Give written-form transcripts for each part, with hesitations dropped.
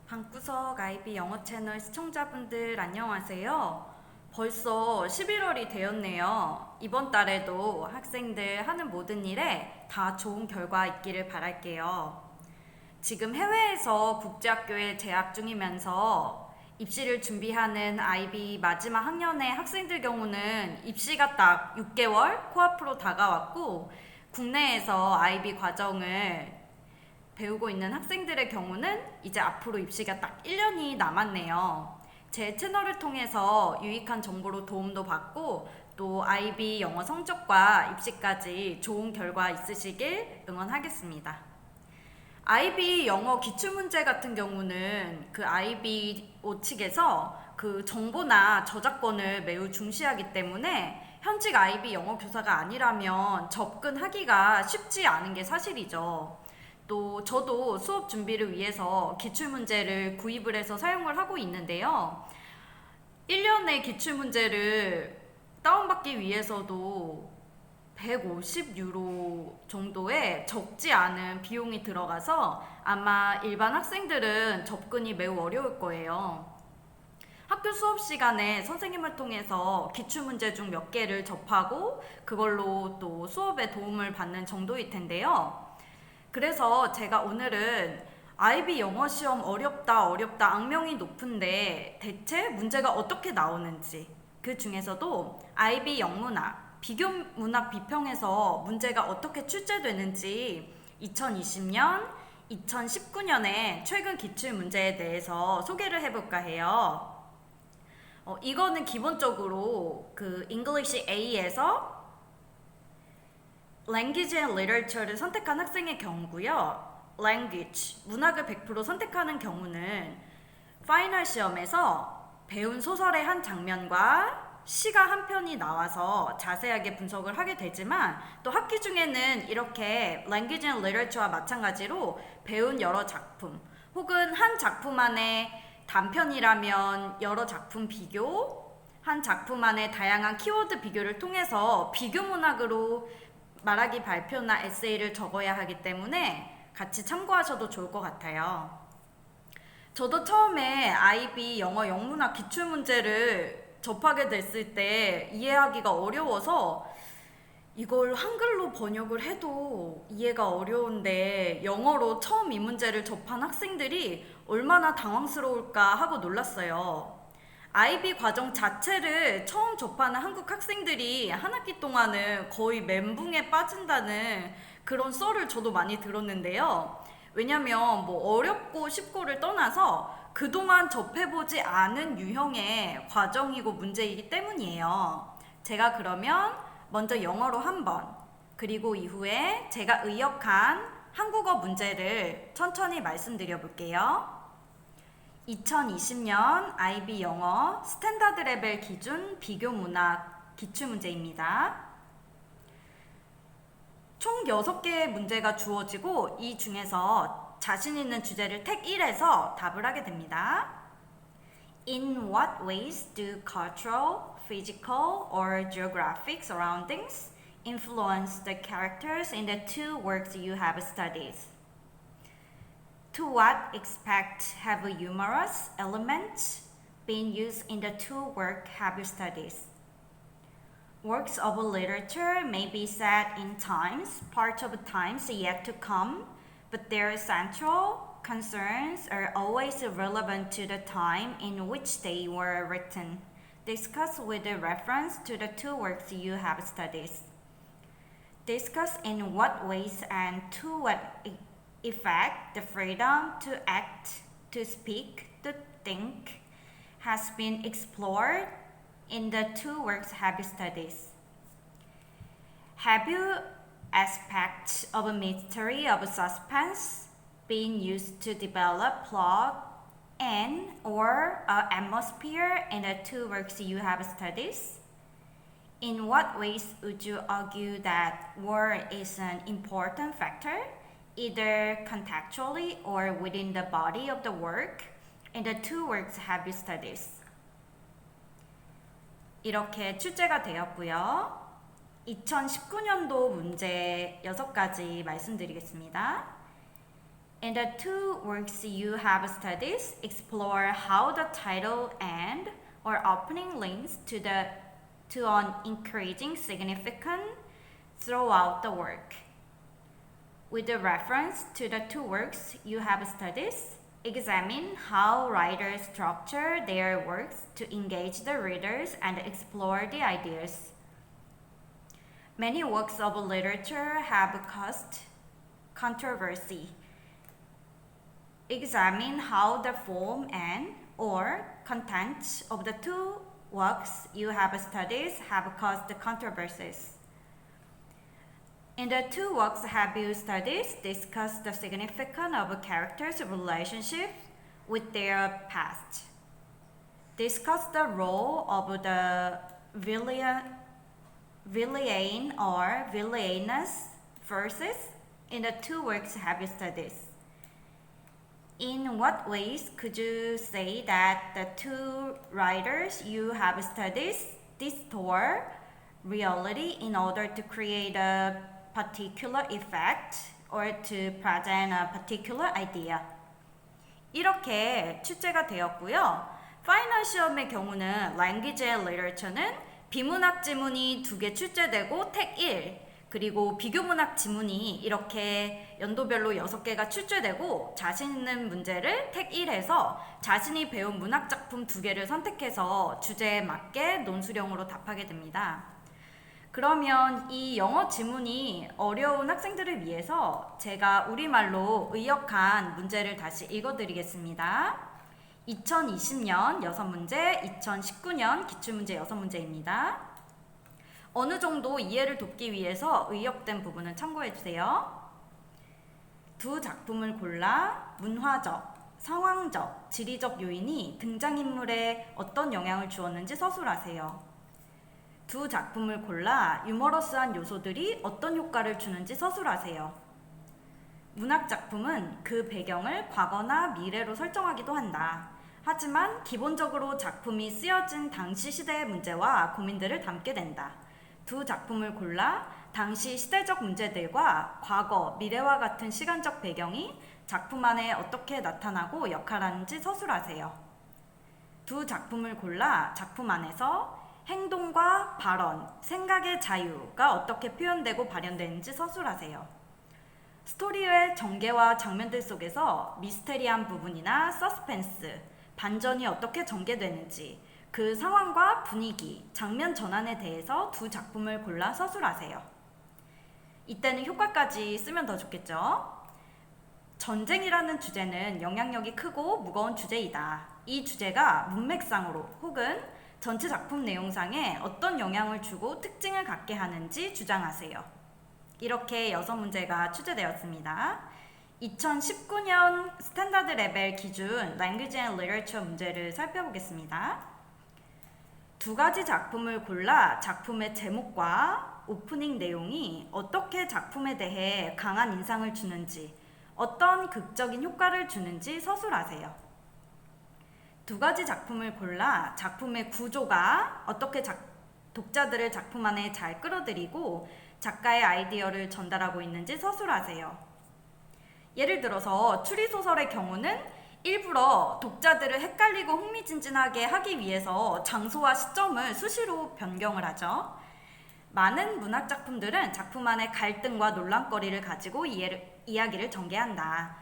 방구석 IB 영어 채널 시청자분들 안녕하세요. 벌써 11월이 되었네요. 이번 달에도 학생들 하는 모든 일에 다 좋은 결과 있기를 바랄게요. 지금 해외에서 국제학교에 재학 중이면서 입시를 준비하는 IB 마지막 학년의 학생들 경우는 입시가 딱 6개월 코앞으로 다가왔고, 국내에서 IB 과정을 배우고 있는 학생들의 경우는 이제 앞으로 입시가 딱 1년이 남았네요. 제 채널을 통해서 유익한 정보로 도움도 받고 또 IB 영어 성적과 입시까지 좋은 결과 있으시길 응원하겠습니다. IB 영어 기출문제 같은 경우는 그 IB 측에서 그 정보나 저작권을 매우 중시하기 때문에 현직 IB 영어 교사가 아니라면 접근하기가 쉽지 않은 게 사실이죠. 또 저도 수업 준비를 위해서 기출문제를 구입을 해서 사용을 하고 있는데요. 1년의 기출문제를 다운받기 위해서도 150유로 정도의 적지 않은 비용이 들어가서 아마 일반 학생들은 접근이 매우 어려울 거예요. 학교 수업 시간에 선생님을 통해서 기출문제 중 몇 개를 접하고 그걸로 또 수업에 도움을 받는 정도일 텐데요. 그래서 제가 오늘은 IB 영어 시험 어렵다 악명이 높은데 대체 문제가 어떻게 나오는지, 그 중에서도 IB 영문학, 비교문학 비평에서 문제가 어떻게 출제되는지 2020년, 2019년의 최근 기출 문제에 대해서 소개를 해볼까 해요. 이거는 기본적으로 그 English A에서 Language and Literature를 선택한 학생의 경우고요. Language, 문학을 100% 선택하는 경우는 파이널 시험에서 배운 소설의 한 장면과 시가 한 편이 나와서 자세하게 분석을 하게 되지만 또 학기 중에는 이렇게 Language and Literature와 마찬가지로 배운 여러 작품 혹은 한 작품 안에 단편이라면 여러 작품 비교, 한 작품 안에 다양한 키워드 비교를 통해서 비교 문학으로 말하기 발표나 에세이를 적어야 하기 때문에 같이 참고하셔도 좋을 것 같아요. 저도 처음에 IB 영어 영문학 기출문제를 접하게 됐을 때 이해하기가 어려워서 이걸 한글로 번역을 해도 이해가 어려운데 영어로 처음 이 문제를 접한 학생들이 얼마나 당황스러울까 하고 놀랐어요. IB 과정 자체를 처음 접하는 한국 학생들이 한 학기 동안은 거의 멘붕에 빠진다는 그런 썰을 저도 많이 들었는데요. 왜냐면 뭐 어렵고 쉽고를 떠나서 그동안 접해보지 않은 유형의 과정이고 문제이기 때문이에요. 제가 그러면 먼저 영어로 한 번, 그리고 이후에 제가 의역한 한국어 문제를 천천히 말씀드려 볼게요. 2020년 IB 영어 스탠다드 레벨 기준 비교 문학 기출문제입니다. 총 6개의 문제가 주어지고 이 중에서 자신 있는 주제를 택 1에서 답을 하게 됩니다. In what ways do cultural, physical, or geographic surroundings influence the characters in the two works you have studied? To what extent have humorous elements been used in the two works have you studied? Works of literature may be set in times, part of times yet to come, but their central concerns are always relevant to the time in which they were written. Discuss with reference to the two works you have studied. Discuss in what ways and to what effect the freedom to act, to speak, to think has been explored in the two works have you studied. Have you aspects of a mystery of suspense being used to develop plot and or atmosphere in the two works you have studied? In what ways would you argue that war is an important factor, either contextually or within the body of the work, in the two works have you studied? 이렇게 출제가 되었고요. 2019년도 문제 6가지 말씀드리겠습니다. In the two works you have studied, explore how the title and or opening links to an increasing significance throughout the work. With the reference to the two works you have studied, examine how writers structure their works to engage the readers and explore the ideas. Many works of literature have caused controversy. Examine how the form and or content of the two works you have studied have caused controversies. In the two works have you studied, discuss the significance of characters' relationship with their past. Discuss the role of the villain or villainous verses in the two works have you studied. In what ways could you say that the two writers you have studied distort reality in order to create a particular effect or to present a particular idea? 이렇게 출제가 되었고요. 파이널 시험의 경우는 Language and Literature는 비문학 지문이 2개 출제되고 택 1, 그리고 비교문학 지문이 이렇게 연도별로 6개가 출제되고 자신 있는 문제를 택 1에서 자신이 배운 문학 작품 2개를 선택해서 주제에 맞게 논술형으로 답하게 됩니다. 그러면 이 영어 지문이 어려운 학생들을 위해서 제가 우리말로 의역한 문제를 다시 읽어드리겠습니다. 2020년 6문제, 2019년 기출문제 6문제입니다. 어느 정도 이해를 돕기 위해서 의역된 부분은 참고해주세요. 두 작품을 골라 문화적, 상황적, 지리적 요인이 등장인물에 어떤 영향을 주었는지 서술하세요. 두 작품을 골라 유머러스한 요소들이 어떤 효과를 주는지 서술하세요. 문학 작품은 그 배경을 과거나 미래로 설정하기도 한다. 하지만 기본적으로 작품이 쓰여진 당시 시대의 문제와 고민들을 담게 된다. 두 작품을 골라 당시 시대적 문제들과 과거, 미래와 같은 시간적 배경이 작품 안에 어떻게 나타나고 역할하는지 서술하세요. 두 작품을 골라 작품 안에서 행동과 발언, 생각의 자유가 어떻게 표현되고 발현되는지 서술하세요. 스토리의 전개와 장면들 속에서 미스테리한 부분이나 서스펜스, 반전이 어떻게 전개되는지, 그 상황과 분위기, 장면 전환에 대해서 두 작품을 골라 서술하세요. 이때는 효과까지 쓰면 더 좋겠죠? 전쟁이라는 주제는 영향력이 크고 무거운 주제이다. 이 주제가 문맥상으로 혹은 전체 작품 내용상에 어떤 영향을 주고 특징을 갖게 하는지 주장하세요. 이렇게 6문제가 출제되었습니다. 2019년 스탠다드 레벨 기준 Language and Literature 문제를 살펴보겠습니다. 두 가지 작품을 골라 작품의 제목과 오프닝 내용이 어떻게 작품에 대해 강한 인상을 주는지, 어떤 극적인 효과를 주는지 서술하세요. 두 가지 작품을 골라 작품의 구조가 어떻게 독자들을 작품 안에 잘 끌어들이고 작가의 아이디어를 전달하고 있는지 서술하세요. 예를 들어서 추리소설의 경우는 일부러 독자들을 헷갈리고 흥미진진하게 하기 위해서 장소와 시점을 수시로 변경을 하죠. 많은 문학 작품들은 작품 안에 갈등과 논란거리를 가지고 이야기를 전개한다.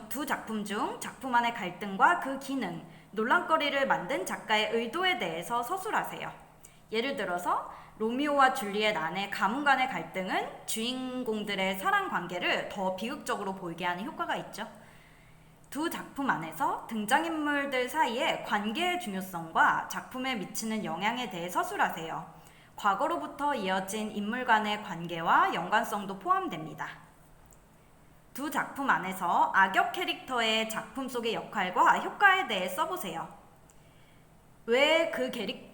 두 작품 중 작품 안의 갈등과 그 기능, 논란거리를 만든 작가의 의도에 대해서 서술하세요. 예를 들어서 로미오와 줄리엣 안의 가문 간의 갈등은 주인공들의 사랑 관계를 더 비극적으로 보이게 하는 효과가 있죠. 두 작품 안에서 등장인물들 사이의 관계의 중요성과 작품에 미치는 영향에 대해 서술하세요. 과거로부터 이어진 인물 간의 관계와 연관성도 포함됩니다. 두 작품 안에서 악역 캐릭터의 작품 속의 역할과 효과에 대해 써보세요. 왜 그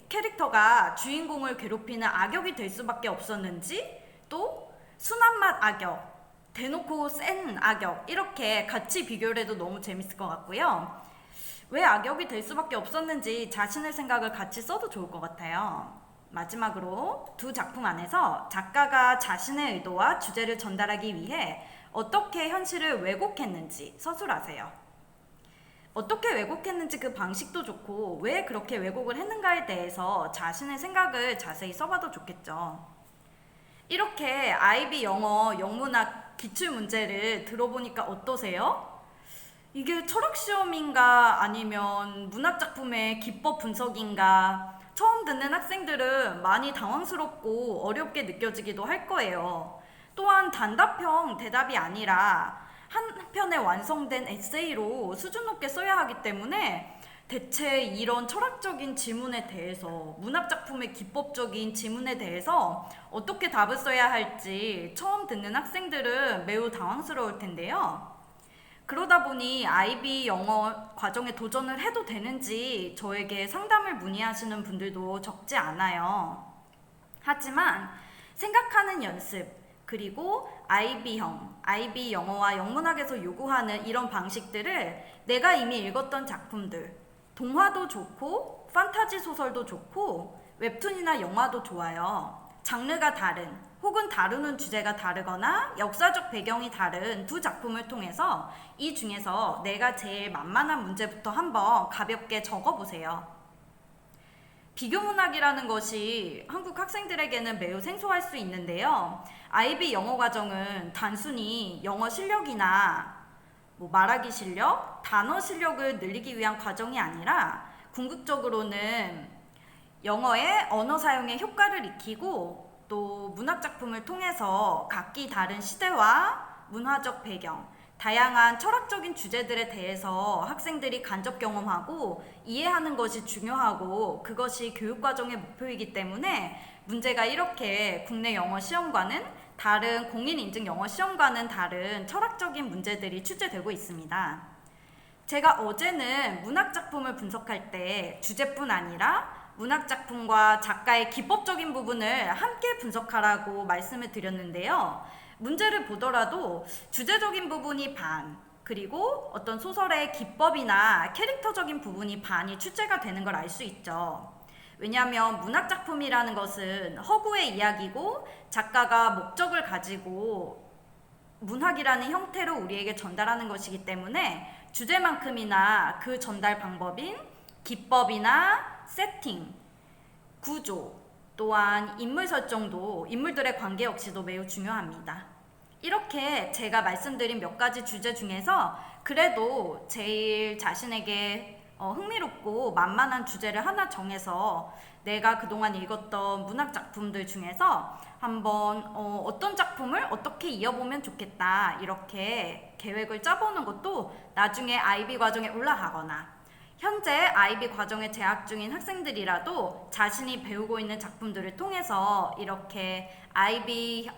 캐릭터가 주인공을 괴롭히는 악역이 될 수밖에 없었는지, 또 순한맛 악역, 대놓고 센 악역, 이렇게 같이 비교를 해도 너무 재밌을 것 같고요. 왜 악역이 될 수밖에 없었는지 자신의 생각을 같이 써도 좋을 것 같아요. 마지막으로 두 작품 안에서 작가가 자신의 의도와 주제를 전달하기 위해 어떻게 현실을 왜곡했는지 서술하세요. 어떻게 왜곡했는지 그 방식도 좋고 왜 그렇게 왜곡을 했는가에 대해서 자신의 생각을 자세히 써봐도 좋겠죠. 이렇게 IB 영어 영문학 기출문제를 들어보니까 어떠세요? 이게 철학시험인가 아니면 문학작품의 기법 분석인가 처음 듣는 학생들은 많이 당황스럽고 어렵게 느껴지기도 할 거예요. 또한 단답형 대답이 아니라 한 편의 완성된 에세이로 수준 높게 써야 하기 때문에 대체 이런 철학적인 지문에 대해서 문학작품의 기법적인 지문에 대해서 어떻게 답을 써야 할지 처음 듣는 학생들은 매우 당황스러울 텐데요. 그러다 보니 IB 영어 과정에 도전을 해도 되는지 저에게 상담을 문의하시는 분들도 적지 않아요. 하지만 생각하는 연습, 그리고 IB 영어와 영문학에서 요구하는 이런 방식들을 내가 이미 읽었던 작품들, 동화도 좋고, 판타지 소설도 좋고, 웹툰이나 영화도 좋아요. 장르가 다른, 혹은 다루는 주제가 다르거나 역사적 배경이 다른 두 작품을 통해서 이 중에서 내가 제일 만만한 문제부터 한번 가볍게 적어보세요. 비교문학이라는 것이 한국 학생들에게는 매우 생소할 수 있는데요. IB 영어 과정은 단순히 영어 실력이나 말하기 실력, 단어 실력을 늘리기 위한 과정이 아니라 궁극적으로는 영어의 언어 사용의 효과를 익히고 또 문학작품을 통해서 각기 다른 시대와 문화적 배경, 다양한 철학적인 주제들에 대해서 학생들이 간접 경험하고 이해하는 것이 중요하고 그것이 교육과정의 목표이기 때문에 문제가 이렇게 국내 영어 시험과는 다른 공인인증 영어 시험과는 다른 철학적인 문제들이 출제되고 있습니다. 제가 어제는 문학작품을 분석할 때 주제뿐 아니라 문학작품과 작가의 기법적인 부분을 함께 분석하라고 말씀을 드렸는데요. 문제를 보더라도 주제적인 부분이 반, 그리고 어떤 소설의 기법이나 캐릭터적인 부분이 반이 출제가 되는 걸 알 수 있죠. 왜냐하면 문학작품이라는 것은 허구의 이야기고 작가가 목적을 가지고 문학이라는 형태로 우리에게 전달하는 것이기 때문에 주제만큼이나 그 전달 방법인 기법이나 세팅, 구조, 또한 인물 설정도 인물들의 관계 역시도 매우 중요합니다. 이렇게 제가 말씀드린 몇 가지 주제 중에서 그래도 제일 자신에게 흥미롭고 만만한 주제를 하나 정해서 내가 그동안 읽었던 문학 작품들 중에서 한번 어떤 작품을 어떻게 이어보면 좋겠다 이렇게 계획을 짜보는 것도 나중에 IB 과정에 올라가거나 현재 IB 과정에 재학 중인 학생들이라도 자신이 배우고 있는 작품들을 통해서 이렇게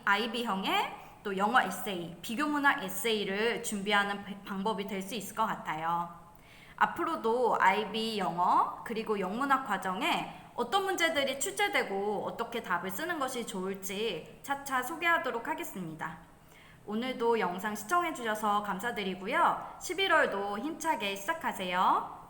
IB형의 또 영어 에세이, 비교문학 에세이를 준비하는 방법이 될 수 있을 것 같아요. 앞으로도 IB 영어 그리고 영문학 과정에 어떤 문제들이 출제되고 어떻게 답을 쓰는 것이 좋을지 차차 소개하도록 하겠습니다. 오늘도 영상 시청해주셔서 감사드리고요. 11월도 힘차게 시작하세요.